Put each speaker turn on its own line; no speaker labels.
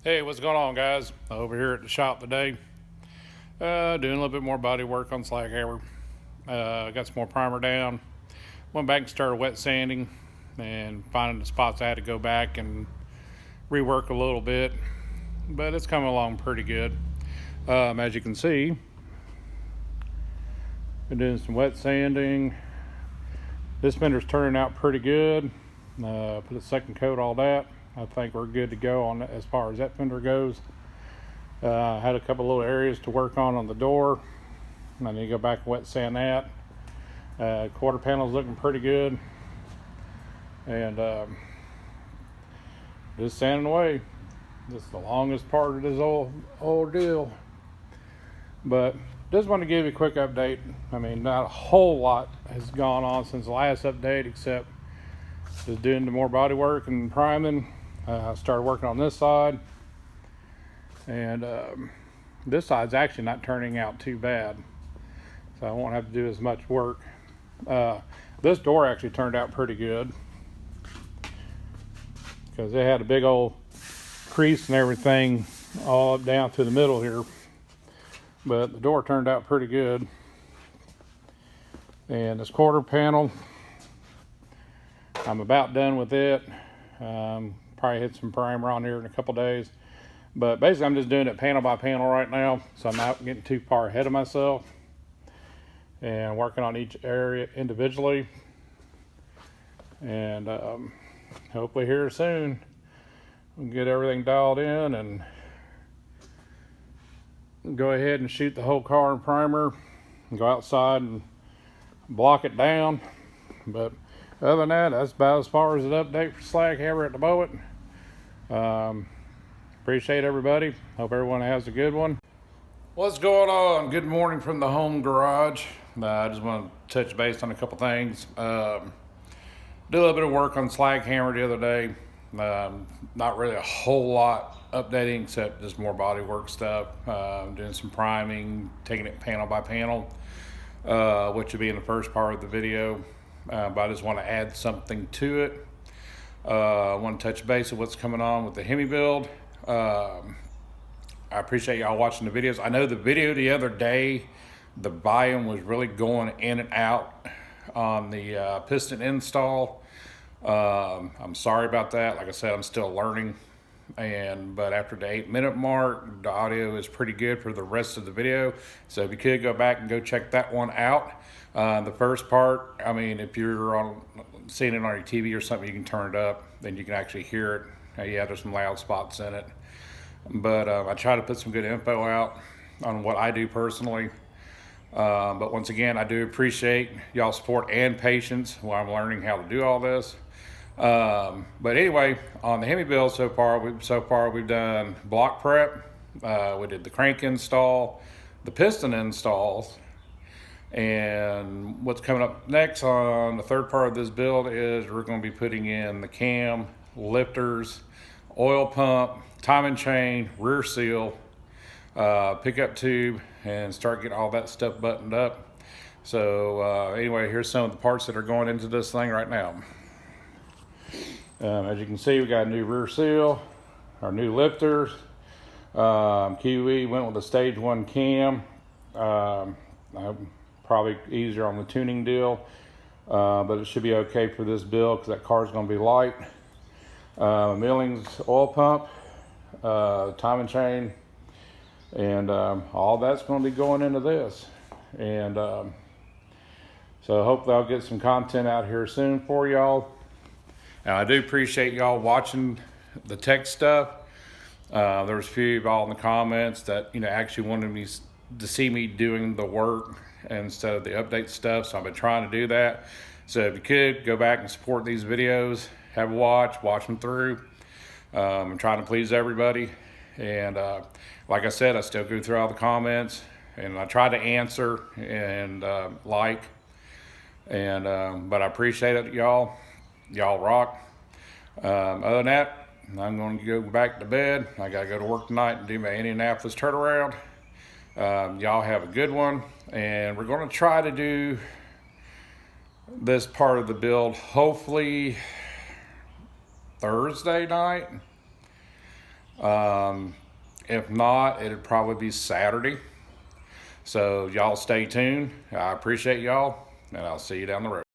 Hey, what's going on, guys? Over here at the shop today, doing a little bit more body work on SlagHammer. Got some more primer down. Went back and started wet sanding and finding the spots I had to go back and rework a little bit, but it's coming along pretty good. As you can see, been doing some wet sanding. This fender's turning out pretty good. Put a second coat, all that. I think we're good to go on as far as that fender goes. Had a couple little areas to work on the door. I need to go back and wet sand that. Quarter panel's looking pretty good, and just sanding away. This is the longest part of this old deal, but just want to give you a quick update. I mean, not a whole lot has gone on since the last update, except just doing the more body work and priming. I started working on this side, and this side's actually not turning out too bad, so I won't have to do as much work. This door actually turned out pretty good because it had a big old crease and everything all up down through the middle here, but the door turned out pretty good. And this quarter panel, I'm about done with it. Probably hit some primer on here in a couple days, but basically I'm just doing it panel by panel right now, so I'm not getting too far ahead of myself and working on each area individually. And hopefully here soon we'll get everything dialed in and go ahead and shoot the whole car in primer and go outside and block it down. But other than that, that's about as far as an update for SlagHammer at the moment. Appreciate everybody. Hope everyone has a good one. What's going on? Good morning from the home garage. I just want to touch base on a couple things. Did a little bit of work on SlagHammer the other day. Not really a whole lot updating, except just more body work stuff. Doing some priming, taking it panel by panel, which will be in the first part of the video. But I just want to add something to it. I want to touch base with what's coming on with the Hemi build. I appreciate y'all watching the videos. I know the video the other day, the volume was really going in and out on the piston install. I'm sorry about that. Like I said, I'm still learning. But after the 8-minute mark, the audio is pretty good for the rest of the video. So if you could go back and go check that one out. The first part, I mean, if you're seeing it on your TV or something, you can turn it up, then you can actually hear it. Yeah, there's some loud spots in it. But I try to put some good info out on what I do personally. But once again, I do appreciate y'all's support and patience while I'm learning how to do all this. But anyway, on the Hemi build so far we've done block prep. We did the crank install, the piston installs, and what's coming up next on the third part of this build is we're going to be putting in the cam, lifters, oil pump, timing chain, rear seal, pickup tube, and start getting all that stuff buttoned up. So anyway, here's some of the parts that are going into this thing right now. As you can see, we got a new rear seal, our new lifters. Kiwi went with a stage 1 cam. Probably easier on the tuning deal, but it should be okay for this build because that car is going to be light. Millings oil pump, timing chain, and all that's going to be going into this. And so hopefully I'll get some content out here soon for y'all. And I do appreciate y'all watching the tech stuff. There was a few of y'all in the comments that actually wanted me to see me doing the work instead of the update stuff, so I've been trying to do that. So if you could go back and support these videos, have a watch them through. I'm trying to please everybody, and like I said, I still go through all the comments and I try to answer and but I appreciate it, y'all rock. Other than that, I'm going to go back to bed. I gotta go to work tonight and do my Indianapolis turnaround. Y'all have a good one, and we're going to try to do this part of the build hopefully Thursday night. If not, it'd probably be Saturday. So y'all stay tuned. I appreciate y'all, and I'll see you down the road.